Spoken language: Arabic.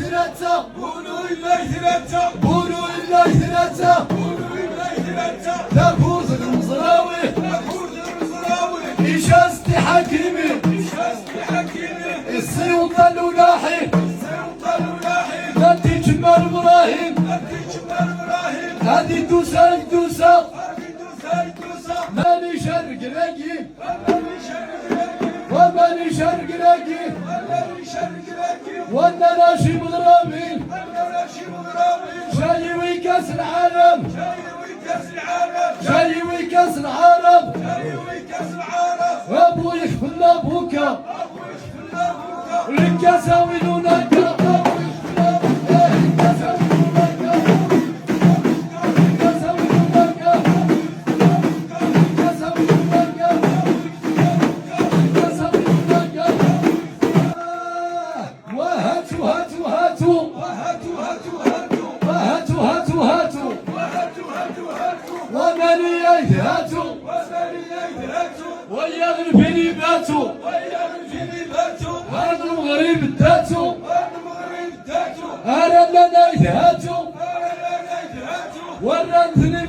ثلاثة قولوا لله ثلاثة قولوا لله ثلاثة قولوا لله ثلاثة لابوز المزراوي لابوز المزراوي إجازة حكيمي إجازة حكيمي السيوطة الولاحي السيوطة الولاحي نادي جمال إبراهيم نادي جمال إبراهيم هادي دوسة دوسة هادي دوسة دوسة ماني شرق لاقي ماني شرق لاقي وماني شرق لاقي وماني شرق لاقي وانا راشي مغربي وانا راشي مغربي جاي وكاس العالم جاي وكاس العالم جاي وكاس العالم جاي وكاس العالم ابوي يخفل ابوك ابوي يخفل ابوك الكاس وينونك ويا الفيني باتو ويا الفيني باتو هذا المغرب داتو هذا المغرب داتو انا لا نايدهاتو انا لا نايدهاتو ورا الفيني